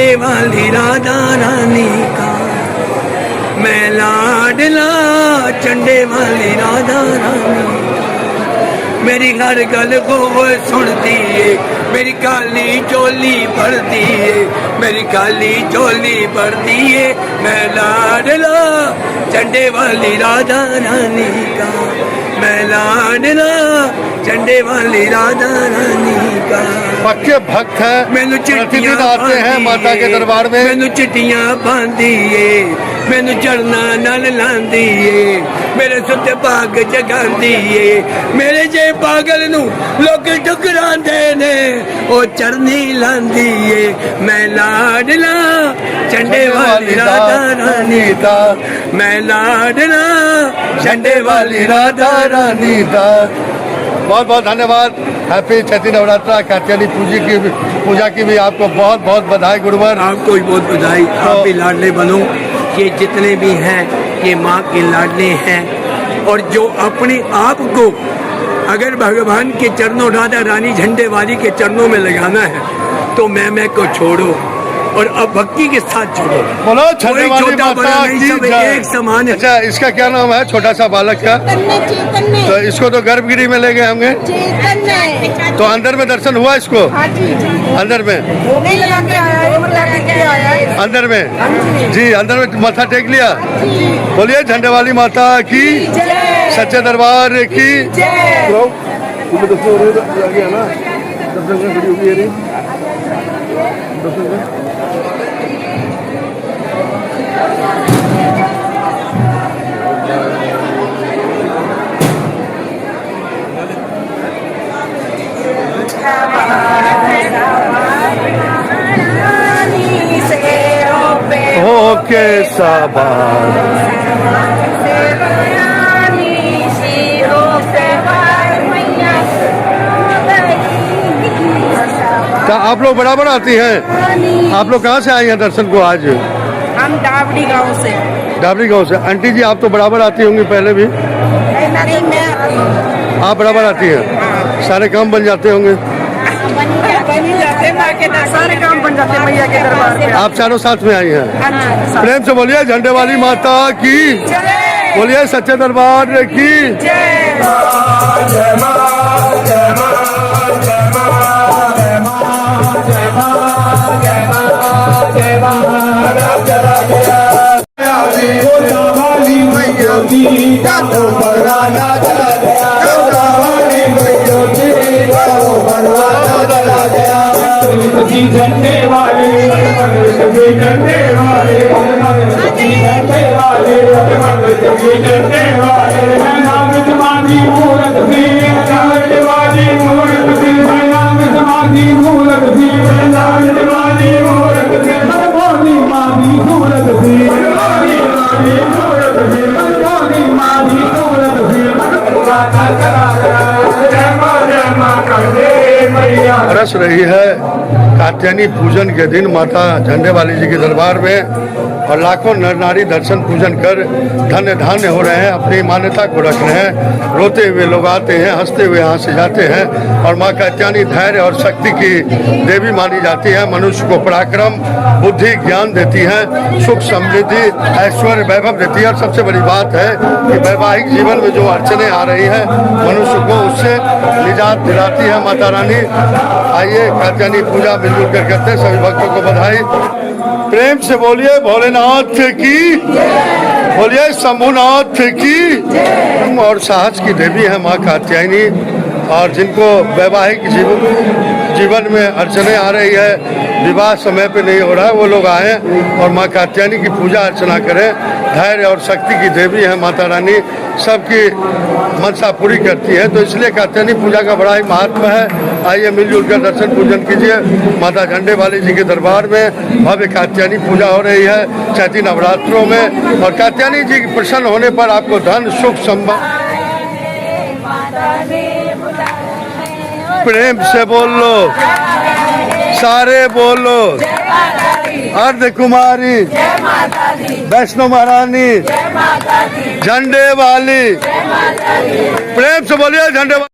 झंडे वाली राधा रानी का मैं लाडला, झंडे वाली राधा रानी। मेरी हर गल को वो सुनती है, मेरी काली चोली भरती है, मेरी काली चोली भरती है। मैं लाडला, झंडे वाली राधा रानी का मैं लाडला, झंडे वाली राधा रानी का। पक्के भक्त है, मैनू चिट्ठियां आते हैं माता के दरबार में। मैनू चिट्ठियां पांदी है, मैनू चढ़ना नाल लांदी है, मेरे सुते भाग जगांदी है। मेरे जे पागल नू लोग ठुकरांदे ने, ओ चरनी लांदी है। मैं लाडला, झंडे वाली राधा रानी का मैं लाडला, झंडे वाली राधा रानी का। बहुत बहुत धन्यवाद। हैप्पी चैती नवरात्रा कात्यायनी पूजा की भी आपको बहुत बहुत बधाई गुरुवर। आपको भी बहुत बधाई। आप भी लाडले बनो। ये जितने भी हैं ये माँ के लाडले हैं, और जो अपने आप को अगर भगवान के चरणों, राधा रानी झंडे वाली के चरणों में लगाना है तो मैं को छोड़ो और अब भक्ति के साथ छोड़ो। बोलो झंडे वाली माता की जय। एक समान है। अच्छा, इसका क्या नाम है छोटा सा बालक का? तो इसको तो गर्भगिरी में ले गए होंगे, तो अंदर में दर्शन हुआ इसको? अंदर में अंदर में जी, अंदर में माथा टेक लिया। बोलिए झंडे वाली माता की, सच्चे दरबार की। ओके साबार आप लोग बराबर आती हैं? आप लोग कहाँ से आई हैं दर्शन को आज? हम डाबड़ी गांव से। डाबड़ी गांव से। आंटी जी आप तो बराबर आती होंगी पहले भी? नहीं, मैं आप बराबर आती हैं? सारे काम बन जाते होंगे? सारे काम बन जाते मैया के दरबार पे। आप चारों साथ में आई हैं? प्रेम से बोलिए झंडे वाली माता की, बोलिए सच्चे दरबार की। झंडे वाले झंडे वाले झंडे वाले झंडे वाले नाम समाधि मूरत भी नाम समाधि मूरत भी नाम समाधि मूरत भी नाम समाधि मूरत भी मोदी मादी मूरत भी मोदी मादी मूरत भी मोदी मादी मूरत भी रस रही है कात्यायनी पूजन के दिन माता झंडे वाली जी के दरबार में, और लाखों नर नारी दर्शन पूजन कर धन्य धान्य हो रहे हैं, अपनी मान्यता को रख रहे हैं। रोते हुए लोग आते हैं, हंसते हुए यहाँ से जाते हैं। और माँ कात्यायनी धैर्य और शक्ति की देवी मानी जाती है। मनुष्य को पराक्रम, बुद्धि, ज्ञान देती है, सुख, समृद्धि, ऐश्वर्य, वैभव देती है। और सबसे बड़ी बात है कि वैवाहिक जीवन में जो अड़चने आ रही हैं मनुष्य को उससे निजात दिलाती है माता रानी। आइए कात्यायनी पूजा मिलजुल कर करते हैं। सभी भक्तों को बधाई। प्रेम से बोलिए भोलेनाथ की, बोलिए शंभुनाथ की। और साहस की देवी है माँ कात्यायनी, और जिनको वैवाहिक जीवन में अड़चने आ रही है, विवाह समय पे नहीं हो रहा है, वो लोग आए और माँ कात्यायनी की पूजा अर्चना करें। धैर्य और शक्ति की देवी है माता रानी, सबकी मनसा पूरी करती है। तो इसलिए कात्यायनी पूजा का बड़ा ही महत्व है। आइए मिलजुल कर दर्शन पूजन कीजिए। माता झंडे वाली जी के दरबार में भव्य कात्यायनी पूजा हो रही है चैती नवरात्रों में। और कात्यायनी जी प्रसन्न होने पर आपको धन, सुख, संपत्ति। प्रेम से बोल लो, सारे बोलो। अर्ध कुमारी, वैष्णो महारानी, झंडे वाली। प्रेम से बोलिए झंडे वाली।